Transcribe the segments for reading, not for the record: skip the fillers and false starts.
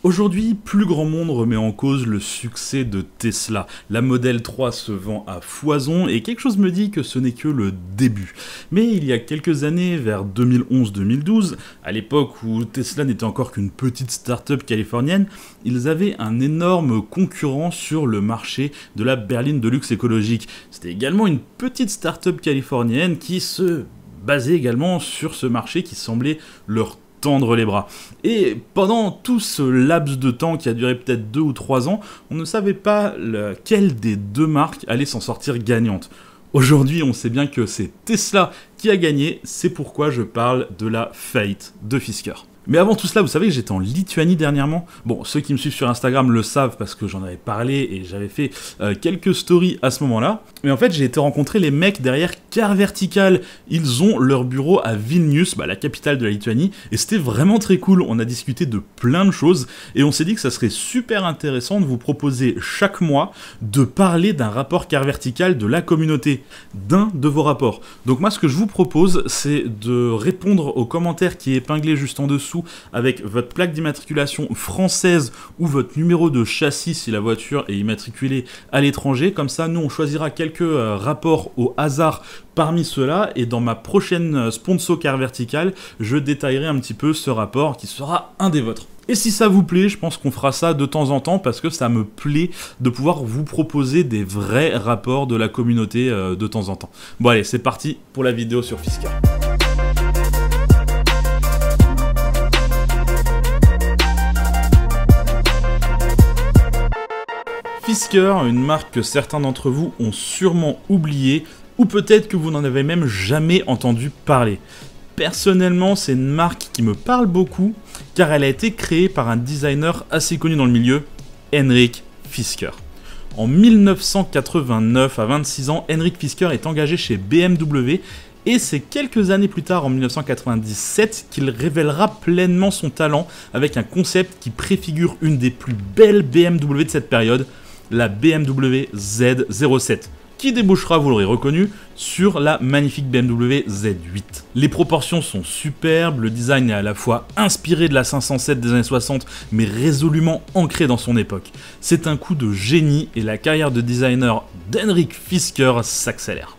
Aujourd'hui, plus grand monde remet en cause le succès de Tesla. La Model 3 se vend à foison et quelque chose me dit que ce n'est que le début. Mais il y a quelques années, vers 2011-2012, à l'époque où Tesla n'était encore qu'une petite start-up californienne, ils avaient un énorme concurrent sur le marché de la berline de luxe écologique. C'était également une petite start-up californienne qui se basait également sur ce marché qui semblait leur tendre les bras. Et pendant tout ce laps de temps qui a duré peut-être 2 ou 3 ans, on ne savait pas laquelle des deux marques allait s'en sortir gagnante. Aujourd'hui, on sait bien que c'est Tesla qui a gagné, c'est pourquoi je parle de la faillite de Fisker. Mais avant tout cela, vous savez que j'étais en Lituanie dernièrement. Bon, ceux qui me suivent sur Instagram le savent parce que j'en avais parlé et j'avais fait quelques stories à ce moment-là. Mais en fait, j'ai été rencontrer les mecs derrière Car Vertical. Ils ont leur bureau à Vilnius, la capitale de la Lituanie, et c'était vraiment très cool. On a discuté de plein de choses et on s'est dit que ça serait super intéressant de vous proposer chaque mois de parler d'un rapport Car Vertical de la communauté, d'un de vos rapports. Donc moi, ce que je vous propose, c'est de répondre aux commentaires qui est épinglé juste en dessous avec votre plaque d'immatriculation française ou votre numéro de châssis si la voiture est immatriculée à l'étranger. Comme ça, nous, on choisira quelques rapports au hasard parmi ceux-là, et dans ma prochaine sponsor Car Vertical, je détaillerai un petit peu ce rapport qui sera un des vôtres. Et si ça vous plaît, je pense qu'on fera ça de temps en temps parce que ça me plaît de pouvoir vous proposer des vrais rapports de la communauté de temps en temps. Bon allez, c'est parti pour la vidéo sur Fisker. Fisker, une marque que certains d'entre vous ont sûrement oubliée, ou peut-être que vous n'en avez même jamais entendu parler. Personnellement, c'est une marque qui me parle beaucoup, car elle a été créée par un designer assez connu dans le milieu, Henrik Fisker. En 1989, à 26 ans, Henrik Fisker est engagé chez BMW, et c'est quelques années plus tard, en 1997, qu'il révélera pleinement son talent avec un concept qui préfigure une des plus belles BMW de cette période, la BMW Z07, qui débouchera, vous l'aurez reconnu, sur la magnifique BMW Z8. Les proportions sont superbes, le design est à la fois inspiré de la 507 des années 60, mais résolument ancré dans son époque. C'est un coup de génie et la carrière de designer d'Henrik Fisker s'accélère.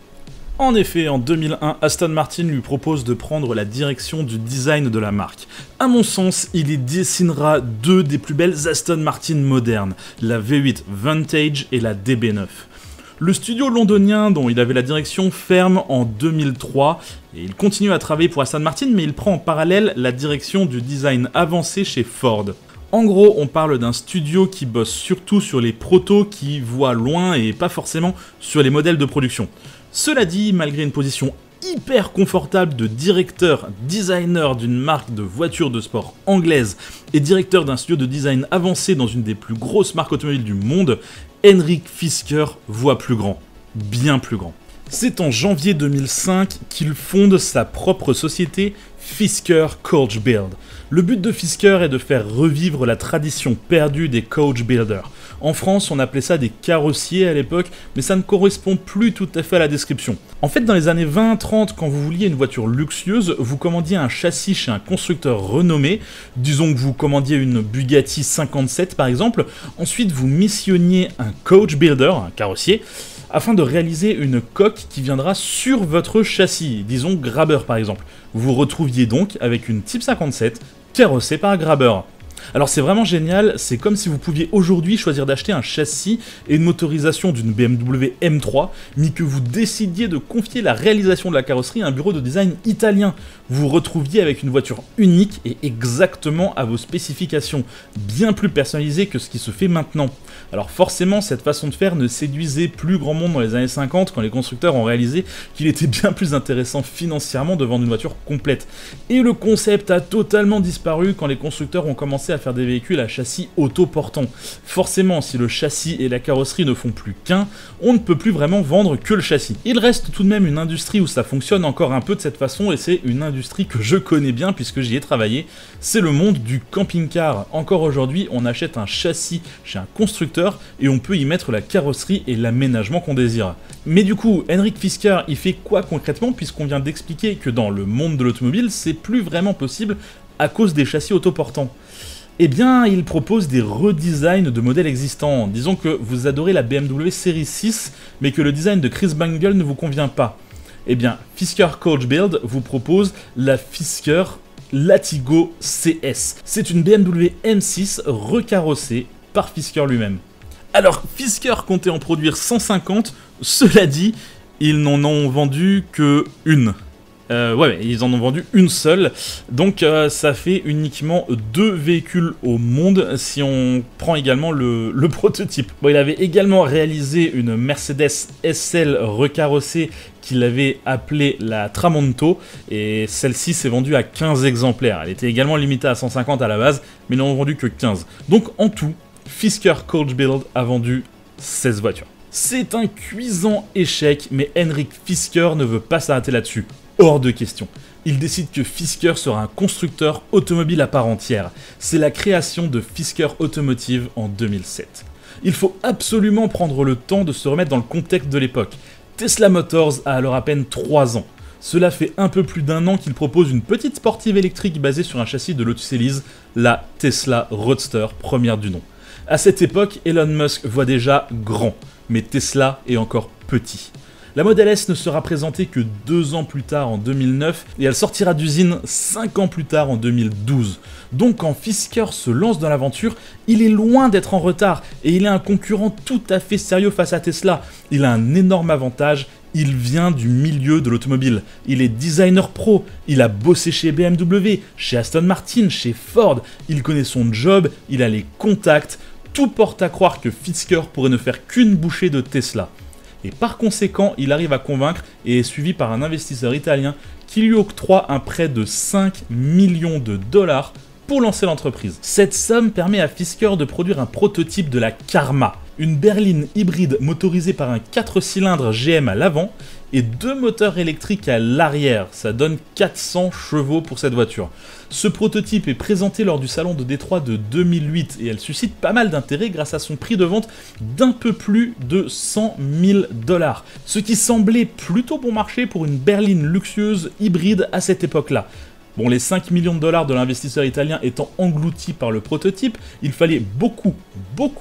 En effet, en 2001, Aston Martin lui propose de prendre la direction du design de la marque. À mon sens, il y dessinera deux des plus belles Aston Martin modernes, la V8 Vantage et la DB9. Le studio londonien dont il avait la direction ferme en 2003 et il continue à travailler pour Aston Martin, mais il prend en parallèle la direction du design avancé chez Ford. En gros, on parle d'un studio qui bosse surtout sur les protos qui voient loin et pas forcément sur les modèles de production. Cela dit, malgré une position hyper confortable de directeur designer d'une marque de voitures de sport anglaise et directeur d'un studio de design avancé dans une des plus grosses marques automobiles du monde, Henrik Fisker voit plus grand, bien plus grand. C'est en janvier 2005 qu'il fonde sa propre société Fisker Coach Build. Le but de Fisker est de faire revivre la tradition perdue des coach builders. En France, on appelait ça des carrossiers à l'époque, mais ça ne correspond plus tout à fait à la description. En fait, dans les années 20-30, quand vous vouliez une voiture luxueuse, vous commandiez un châssis chez un constructeur renommé, disons que vous commandiez une Bugatti 57 par exemple, ensuite vous missionniez un coach builder, un carrossier, afin de réaliser une coque qui viendra sur votre châssis, disons Grabber par exemple. Vous vous retrouviez donc avec une Type 57 carrossée par Grabber. Alors c'est vraiment génial, c'est comme si vous pouviez aujourd'hui choisir d'acheter un châssis et une motorisation d'une BMW M3, mais que vous décidiez de confier la réalisation de la carrosserie à un bureau de design italien. Vous vous retrouviez avec une voiture unique et exactement à vos spécifications, bien plus personnalisée que ce qui se fait maintenant. Alors forcément, cette façon de faire ne séduisait plus grand monde dans les années 50 quand les constructeurs ont réalisé qu'il était bien plus intéressant financièrement de vendre une voiture complète. Et le concept a totalement disparu quand les constructeurs ont commencé à faire des véhicules à châssis autoportant. Forcément, si le châssis et la carrosserie ne font plus qu'un, on ne peut plus vraiment vendre que le châssis. Il reste tout de même une industrie où ça fonctionne encore un peu de cette façon, et c'est une industrie que je connais bien puisque j'y ai travaillé, c'est le monde du camping-car. Encore aujourd'hui, on achète un châssis chez un constructeur et on peut y mettre la carrosserie et l'aménagement qu'on désire. Mais du coup, Henrik Fisker, il fait quoi concrètement, puisqu'on vient d'expliquer que dans le monde de l'automobile, c'est plus vraiment possible à cause des châssis autoportants? Eh bien, il propose des redesigns de modèles existants. Disons que vous adorez la BMW série 6, mais que le design de Chris Bangle ne vous convient pas. Eh bien, Fisker Coach Build vous propose la Fisker Latigo CS. C'est une BMW M6 recarrossée par Fisker lui-même. Alors, Fisker comptait en produire 150, cela dit, ils n'en ont vendu que une. Ouais, ils en ont vendu une seule, donc ça fait uniquement 2 véhicules au monde si on prend également le prototype. Bon, il avait également réalisé une Mercedes SL recarrossée qu'il avait appelée la Tramonto, et celle-ci s'est vendue à 15 exemplaires. Elle était également limitée à 150 à la base, mais ils n'en ont vendu que 15. Donc en tout, Fisker Coach Build a vendu 16 voitures. C'est un cuisant échec, mais Henrik Fisker ne veut pas s'arrêter là-dessus. Hors de question. Il décide que Fisker sera un constructeur automobile à part entière. C'est la création de Fisker Automotive en 2007. Il faut absolument prendre le temps de se remettre dans le contexte de l'époque. Tesla Motors a alors à peine 3 ans. Cela fait un peu plus d'1 an qu'il propose une petite sportive électrique basée sur un châssis de Lotus Elise, la Tesla Roadster, première du nom. À cette époque, Elon Musk voit déjà grand, mais Tesla est encore petit. La Model S ne sera présentée que 2 ans plus tard en 2009 et elle sortira d'usine 5 ans plus tard en 2012. Donc quand Fisker se lance dans l'aventure, il est loin d'être en retard et il est un concurrent tout à fait sérieux face à Tesla. Il a un énorme avantage, il vient du milieu de l'automobile. Il est designer pro, il a bossé chez BMW, chez Aston Martin, chez Ford, il connaît son job, il a les contacts. Tout porte à croire que Fisker pourrait ne faire qu'une bouchée de Tesla. Et par conséquent, il arrive à convaincre et est suivi par un investisseur italien qui lui octroie un prêt de 5 millions de dollars pour lancer l'entreprise. Cette somme permet à Fisker de produire un prototype de la Karma, une berline hybride motorisée par un 4 cylindres GM à l'avant et 2 moteurs électriques à l'arrière. Ça donne 400 chevaux pour cette voiture. Ce prototype est présenté lors du salon de Détroit de 2008 et elle suscite pas mal d'intérêt grâce à son prix de vente d'un peu plus de 100 000 $, ce qui semblait plutôt bon marché pour une berline luxueuse hybride à cette époque-là. Bon, les 5 millions de dollars de l'investisseur italien étant engloutis par le prototype, il fallait beaucoup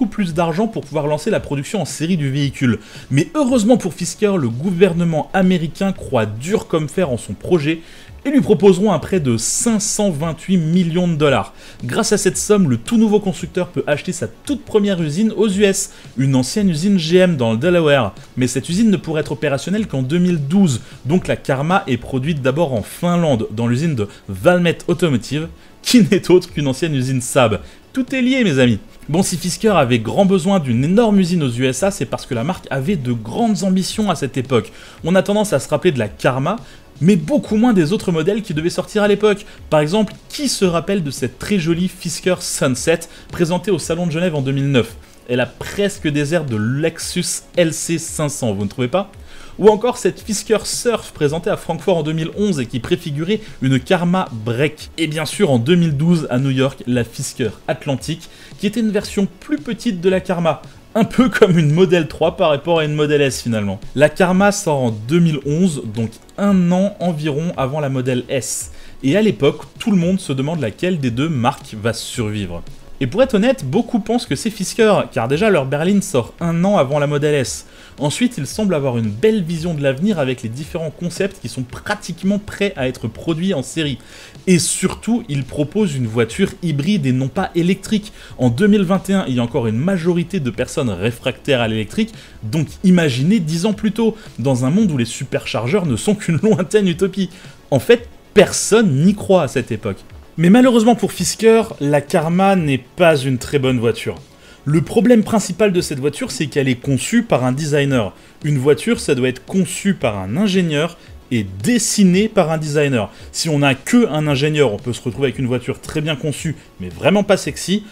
plus d'argent pour pouvoir lancer la production en série du véhicule. Mais heureusement pour Fisker, le gouvernement américain croit dur comme fer en son projet et lui proposeront un prêt de 528 millions de dollars. Grâce à cette somme, le tout nouveau constructeur peut acheter sa toute première usine aux US, une ancienne usine GM dans le Delaware. Mais cette usine ne pourrait être opérationnelle qu'en 2012, donc la Karma est produite d'abord en Finlande, dans l'usine de Valmet Automotive, qui n'est autre qu'une ancienne usine Saab. Tout est lié, mes amis. Bon, si Fisker avait grand besoin d'une énorme usine aux USA, c'est parce que la marque avait de grandes ambitions à cette époque. On a tendance à se rappeler de la Karma, mais beaucoup moins des autres modèles qui devaient sortir à l'époque. Par exemple, qui se rappelle de cette très jolie Fisker Sunset présentée au Salon de Genève en 2009 ? Elle a presque des airs de Lexus LC500, vous ne trouvez pas ? Ou encore cette Fisker Surf présentée à Francfort en 2011 et qui préfigurait une Karma Break. Et bien sûr en 2012 à New York, la Fisker Atlantic, qui était une version plus petite de la Karma. Un peu comme une Model 3 par rapport à une Model S finalement. La Karma sort en 2011, donc 1 an environ avant la Model S. Et à l'époque, tout le monde se demande laquelle des deux marques va survivre. Et pour être honnête, beaucoup pensent que c'est Fisker, car déjà leur berline sort 1 an avant la Model S. Ensuite, ils semblent avoir une belle vision de l'avenir avec les différents concepts qui sont pratiquement prêts à être produits en série. Et surtout, ils proposent une voiture hybride et non pas électrique. En 2021, il y a encore une majorité de personnes réfractaires à l'électrique, donc imaginez 10 ans plus tôt, dans un monde où les superchargeurs ne sont qu'une lointaine utopie. En fait, personne n'y croit à cette époque. Mais malheureusement pour Fisker, la Karma n'est pas une très bonne voiture. Le problème principal de cette voiture, c'est qu'elle est conçue par un designer. Une voiture, ça doit être conçu par un ingénieur et dessiné par un designer. Si on n'a que un ingénieur, on peut se retrouver avec une voiture très bien conçue, mais vraiment pas sexy.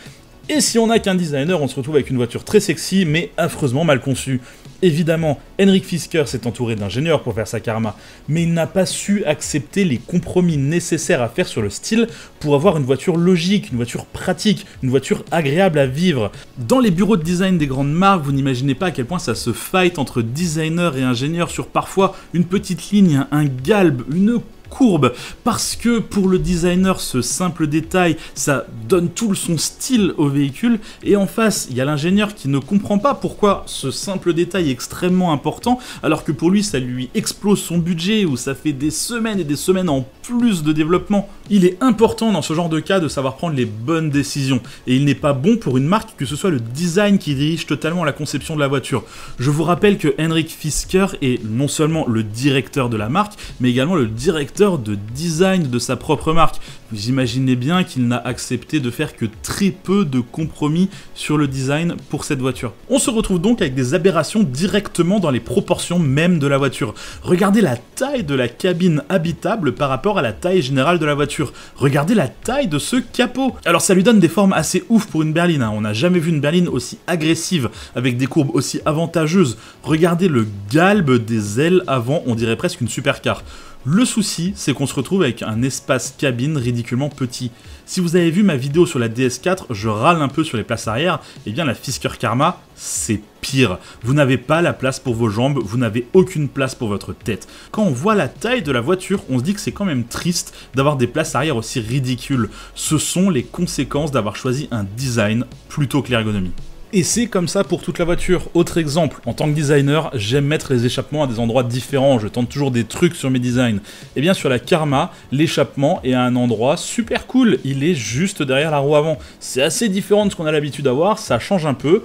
Et si on n'a qu'un designer, on se retrouve avec une voiture très sexy, mais affreusement mal conçue. Évidemment, Henrik Fisker s'est entouré d'ingénieurs pour faire sa Karma, mais il n'a pas su accepter les compromis nécessaires à faire sur le style pour avoir une voiture logique, une voiture pratique, une voiture agréable à vivre. Dans les bureaux de design des grandes marques, vous n'imaginez pas à quel point ça se fight entre designers et ingénieurs sur parfois une petite ligne, un galbe, une courbe, parce que pour le designer, ce simple détail, ça donne tout son style au véhicule, et en face, il y a l'ingénieur qui ne comprend pas pourquoi ce simple détail est extrêmement important, alors que pour lui, ça lui explose son budget, ou ça fait des semaines et des semaines en plus de développement. Il est important dans ce genre de cas de savoir prendre les bonnes décisions, et il n'est pas bon pour une marque que ce soit le design qui dirige totalement la conception de la voiture. Je vous rappelle que Henrik Fisker est non seulement le directeur de la marque, mais également le directeur de design de sa propre marque. Vous imaginez bien qu'il n'a accepté de faire que très peu de compromis sur le design pour cette voiture. On se retrouve donc avec des aberrations directement dans les proportions même de la voiture. Regardez la taille de la cabine habitable par rapport à la taille générale de la voiture. Regardez la taille de ce capot. Alors ça lui donne des formes assez ouf pour une berline, hein. On n'a jamais vu une berline aussi agressive, avec des courbes aussi avantageuses. Regardez le galbe des ailes avant, on dirait presque une supercar. Le souci, c'est qu'on se retrouve avec un espace cabine ridiculement petit. Si vous avez vu ma vidéo sur la DS4, je râle un peu sur les places arrière, et bien la Fisker Karma, c'est pire. Vous n'avez pas la place pour vos jambes, vous n'avez aucune place pour votre tête. Quand on voit la taille de la voiture, on se dit que c'est quand même triste d'avoir des places arrière aussi ridicules. Ce sont les conséquences d'avoir choisi un design plutôt que l'ergonomie. Et c'est comme ça pour toute la voiture. Autre exemple, en tant que designer, j'aime mettre les échappements à des endroits différents, je tente toujours des trucs sur mes designs. Et bien sur la Karma, l'échappement est à un endroit super cool, il est juste derrière la roue avant. C'est assez différent de ce qu'on a l'habitude d'avoir, ça change un peu.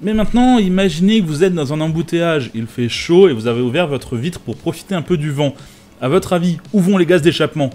Mais maintenant, imaginez que vous êtes dans un embouteillage, il fait chaud et vous avez ouvert votre vitre pour profiter un peu du vent. À votre avis, où vont les gaz d'échappement?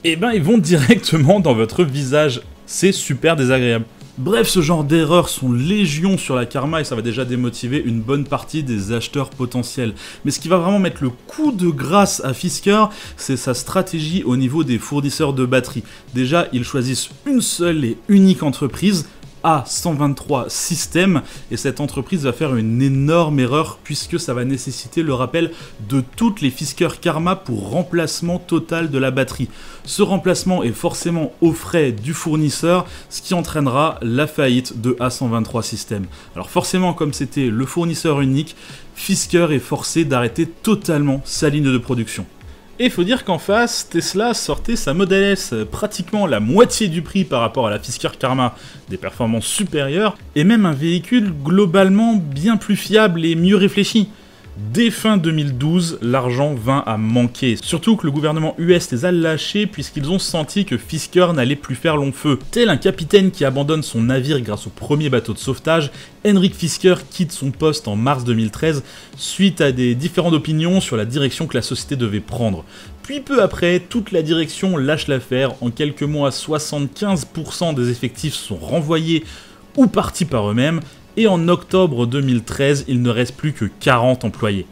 Eh ben ils vont directement dans votre visage, c'est super désagréable. Bref, ce genre d'erreurs sont légion sur la Karma et ça va déjà démotiver une bonne partie des acheteurs potentiels. Mais ce qui va vraiment mettre le coup de grâce à Fisker, c'est sa stratégie au niveau des fournisseurs de batteries. Déjà, ils choisissent une seule et unique entreprise, A123 Systems, et cette entreprise va faire une énorme erreur puisque ça va nécessiter le rappel de toutes les Fisker Karma pour remplacement total de la batterie. Ce remplacement est forcément aux frais du fournisseur, ce qui entraînera la faillite de A123 Systems. Alors forcément, comme c'était le fournisseur unique, Fisker est forcé d'arrêter totalement sa ligne de production. Et il faut dire qu'en face, Tesla sortait sa Model S, pratiquement la moitié du prix par rapport à la Fisker Karma, des performances supérieures, et même un véhicule globalement bien plus fiable et mieux réfléchi. Dès fin 2012, l'argent vint à manquer, surtout que le gouvernement US les a lâchés puisqu'ils ont senti que Fisker n'allait plus faire long feu. Tel un capitaine qui abandonne son navire grâce au premier bateau de sauvetage, Henrik Fisker quitte son poste en mars 2013 suite à des différentes opinions sur la direction que la société devait prendre. Puis peu après, toute la direction lâche l'affaire, en quelques mois 75% des effectifs sont renvoyés ou partis par eux-mêmes, et en octobre 2013, il ne reste plus que 40 employés.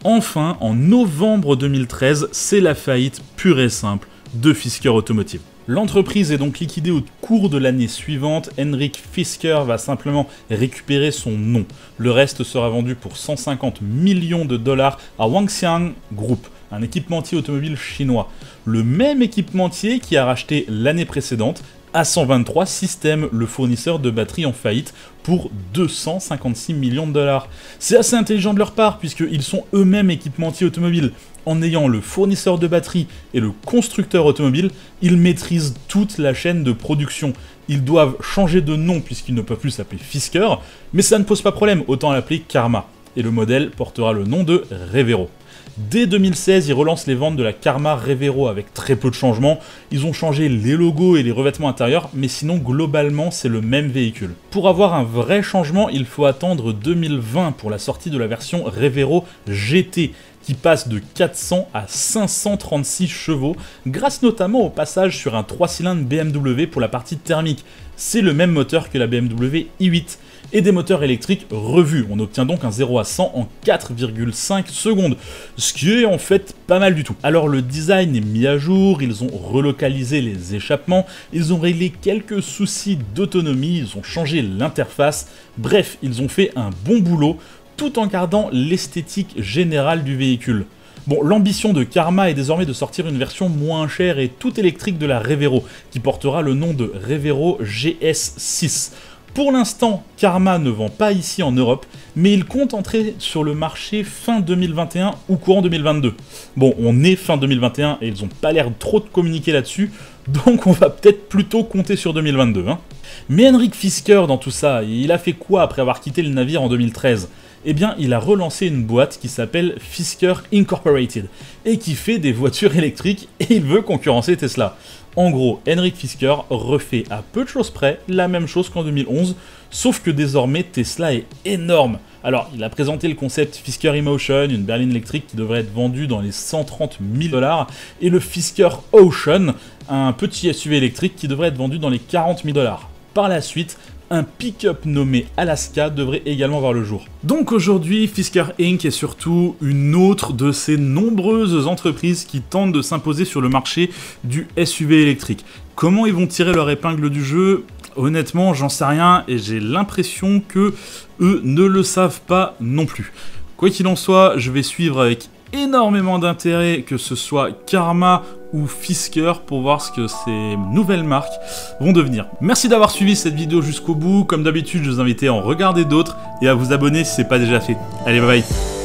Enfin, en novembre 2013, c'est la faillite pure et simple de Fisker Automotive. L'entreprise est donc liquidée au cours de l'année suivante, Henrik Fisker va simplement récupérer son nom. Le reste sera vendu pour 150 millions de dollars à Wanxiang Group, un équipementier automobile chinois. Le même équipementier qui a racheté l'année précédente A123 Systems, le fournisseur de batteries en faillite, pour 256 millions de dollars. C'est assez intelligent de leur part, puisqu'ils sont eux-mêmes équipementiers automobiles. En ayant le fournisseur de batteries et le constructeur automobile, ils maîtrisent toute la chaîne de production. Ils doivent changer de nom, puisqu'ils ne peuvent plus s'appeler Fisker, mais ça ne pose pas problème, autant l'appeler Karma. Et le modèle portera le nom de Revero. Dès 2016, ils relancent les ventes de la Karma Revero avec très peu de changements. Ils ont changé les logos et les revêtements intérieurs, mais sinon globalement c'est le même véhicule. Pour avoir un vrai changement, il faut attendre 2020 pour la sortie de la version Revero GT, qui passe de 400 à 536 chevaux, grâce notamment au passage sur un 3 cylindres BMW pour la partie thermique. C'est le même moteur que la BMW i8. Et des moteurs électriques revus. On obtient donc un 0 à 100 en 4,5 secondes, ce qui est en fait pas mal du tout. Alors le design est mis à jour, ils ont relocalisé les échappements, ils ont réglé quelques soucis d'autonomie, ils ont changé l'interface, bref, ils ont fait un bon boulot, tout en gardant l'esthétique générale du véhicule. Bon, l'ambition de Karma est désormais de sortir une version moins chère et toute électrique de la Revero, qui portera le nom de Revero GS6. Pour l'instant, Karma ne vend pas ici en Europe, mais il compte entrer sur le marché fin 2021 ou courant 2022. Bon, on est fin 2021 et ils n'ont pas l'air trop de communiquer là-dessus, donc on va peut-être plutôt compter sur 2022. Hein. Mais Henrik Fisker dans tout ça, il a fait quoi après avoir quitté le navire en 2013 ? Eh bien, il a relancé une boîte qui s'appelle Fisker Incorporated et qui fait des voitures électriques et il veut concurrencer Tesla. En gros, Henrik Fisker refait à peu de choses près la même chose qu'en 2011, sauf que désormais Tesla est énorme. Alors, il a présenté le concept Fisker eMotion, une berline électrique qui devrait être vendue dans les 130 000 $, et le Fisker Ocean, un petit SUV électrique qui devrait être vendu dans les 40 000 $. Par la suite, un pick-up nommé Alaska devrait également voir le jour. Donc aujourd'hui, Fisker Inc. est surtout une autre de ces nombreuses entreprises qui tentent de s'imposer sur le marché du SUV électrique. Comment ils vont tirer leur épingle du jeu ? Honnêtement, j'en sais rien et j'ai l'impression que eux ne le savent pas non plus. Quoi qu'il en soit, je vais suivre avec énormément d'intérêt que ce soit Karma ou Fisker pour voir ce que ces nouvelles marques vont devenir. Merci d'avoir suivi cette vidéo jusqu'au bout. Comme d'habitude, je vous invite à en regarder d'autres et à vous abonner si ce n'est pas déjà fait. Allez, bye bye.